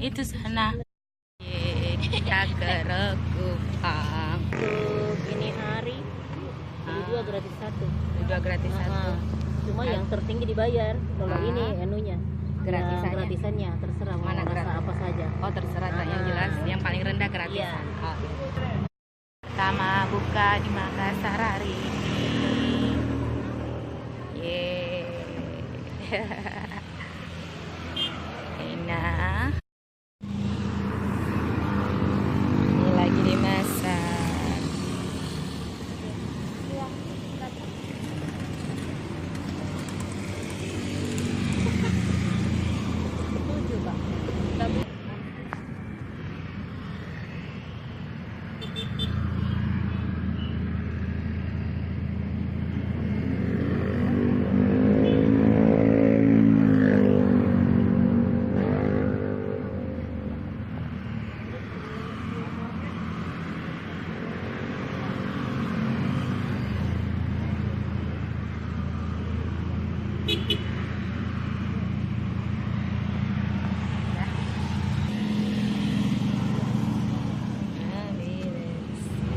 Itu sana. Kita ke Rekupang. Ini hari beli dua gratis satu. Dua gratis satu. Cuma yang tertinggi dibayar. Kalau ini anunya gratisannya. gratisannya terserah mau Mana rasa gratis? apa saja. Oh terserah tak yang jelas. Yang paling rendah gratisan. Iya. Oh. Pertama buka di Makassar hari ini. Yeay. Enak. Ini lagi dimasak. Setuju, Pak.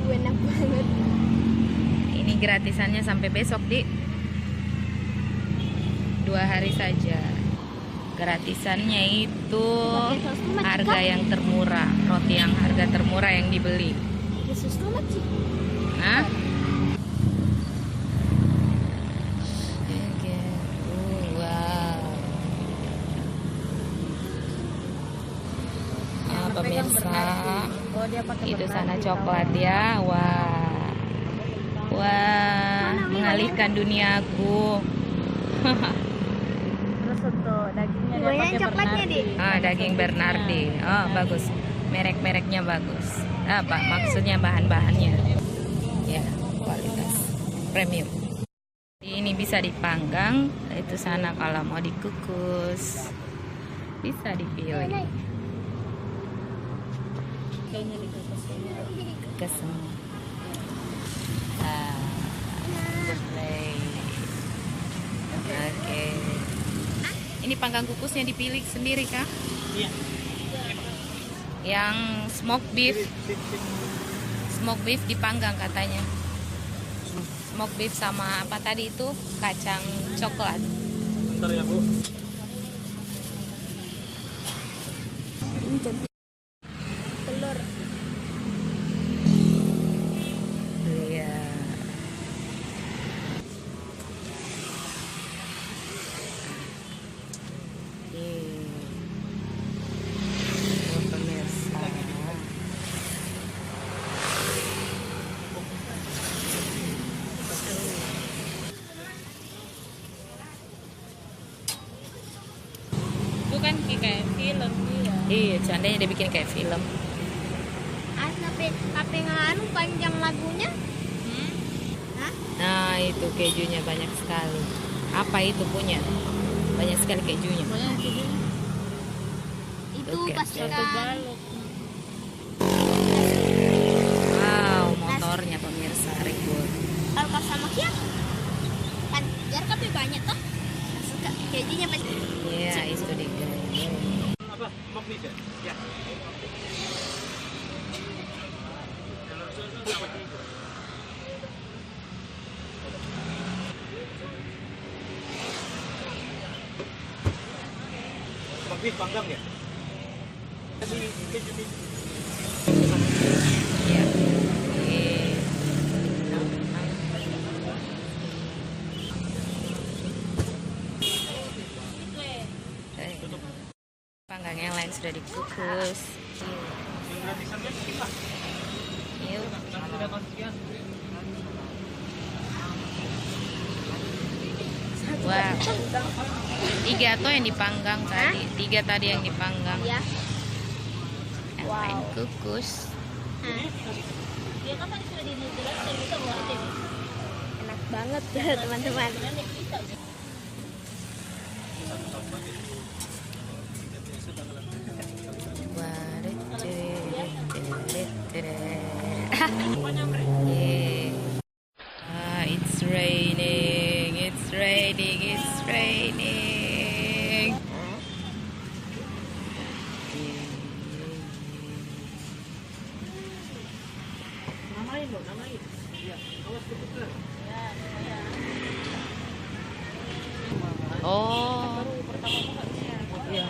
Enak banget. Ini gratisannya sampai besok di 2 hari saja. Gratisannya itu harga yang termurah, roti yang harga termurah yang dibeli. Yesus tuh macam. Nah, wow. Nah, pemirsa, itu sana coklat ya. Wah, wah, mengalihkan duniaku. Terus untuk dagingnya dia Banyak pakai coklatnya, Bernardi. Ah, daging Bernardi. Oh, bagus. Merek-mereknya bagus. Apa maksudnya bahan-bahannya? Ya, kualitas premium. Ini bisa dipanggang, itu sana kalau mau dikukus. Bisa dipilih. Kayaknya dikukus. Kukus semua. Ah, display. Oke. Ini panggang kukusnya dipilih sendiri kah? Iya. Yang smoke beef dipanggang katanya. Smoke beef sama apa tadi itu kacang coklat. Bentar ya, Bu. Telur. Iya. Oh, pemirsa. Bukan kayak film dia. Iya, seandainya dia bikin kayak film. Tapi nganu panjang lagunya. Hah? Nah, itu kejunya banyak sekali. Apa itu punya? Banyak sekali kejunya. Pokoknya kejunya Itu Oke, pasukan. Wow, motornya pemirsa ribut. Kalau sama Kia kan jarak tapi banyak toh. Suka kejunya pasti. Iya, itu digoreng. apa? Magnet ya? Ya. Magnet panggang ya? Iya. Panggang yang lain sudah dikukus. Yuk. Wah, 3 tuh yang dipanggang tadi. 3 tadi yang dipanggang. Ya. Yang lain kukus. Dia kan tadi sudah dijelaskan kita buat Enak banget teman-teman. It's raining, it's raining, it's raining. Oh. Iya.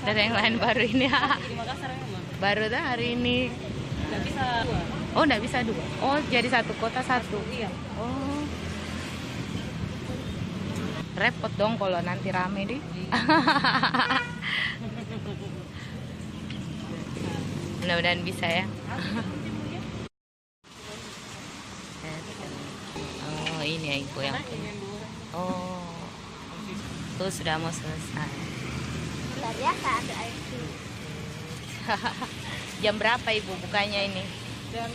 Dari yang lain baru ini. Baru dah hari ini. Nggak bisa dua. Oh, nggak bisa dua. Oh, jadi satu kota satu. Iya. Oh. Repot dong kalau nanti rame deh. Mudah-mudahan bisa ya. Oh, ini ya ibu yang punya. Oh. Tuh sudah mau selesai. Luar biasa ada air. Jam berapa ibu bukanya ini? Jam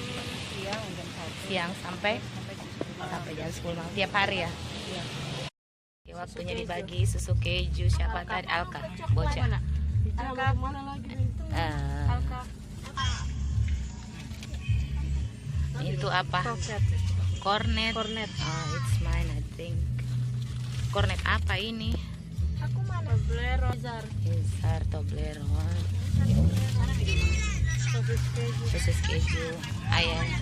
siang, jam 1. Siang sampai jam 10 malam tiap hari ya? Iya. Oke, waktunya dibagi susu keju siapa tadi? Alka, bocah. Alka mana lagi? Alka. Itu apa? Cornet. Cornet. Oh, it's mine I think. Cornet apa ini? Aku mana? Toblerone. Izar Toblerone. Sosis keju. Sosis keju. Ayahnya.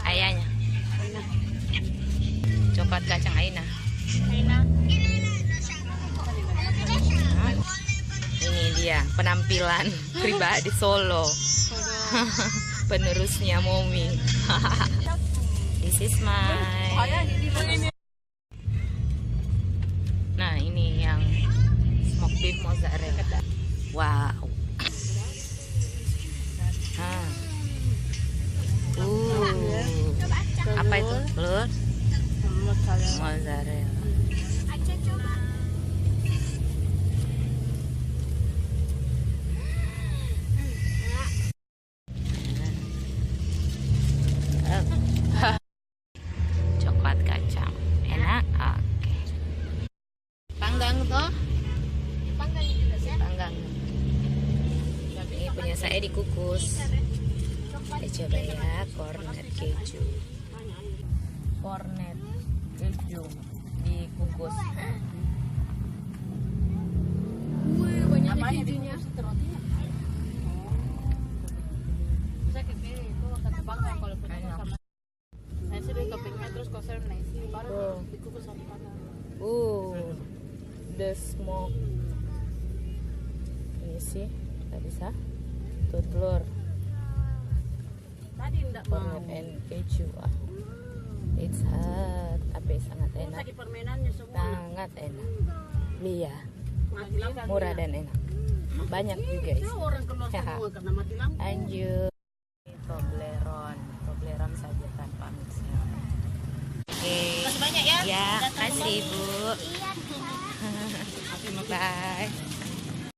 Ayahnya. Coklat kacang Aina. Aina. Ini dia penampilan pribadi Solo. Penerusnya Momi. This is my. Nah, ini yang smoke beef mozzarella. Wow. Apa itu? Telur mozzarella. Aja coba. Coklat kacang enak. Oke. Panggang toh? Panggang juga sih. Panggang. Ini punya saya dikukus. Kita coba ya, cornet keju. Cornet keju dikukus. Wih, banyak kejunya. Bisa ke kiri itu kata panggang kalau punya sama. Saya sudah kepingnya terus koser nasi baru dikukus sama panas. The smoke. Ini sih, tak bisa. Tuh telur. Tadi enggak mau. Cornet and keju. It's hot, tapi sangat enak. Tadi permainannya semua. Sangat enak. Beli ya, Mati lampu. murah dan enak. Banyak juga Ya, isi. orang keluar semua karena mati lampu. Lanjut. Toblerone saja tanpa mixnya. Oke. Terima kasih banyak ya. Ya, kasih Bu. Iya, Bye.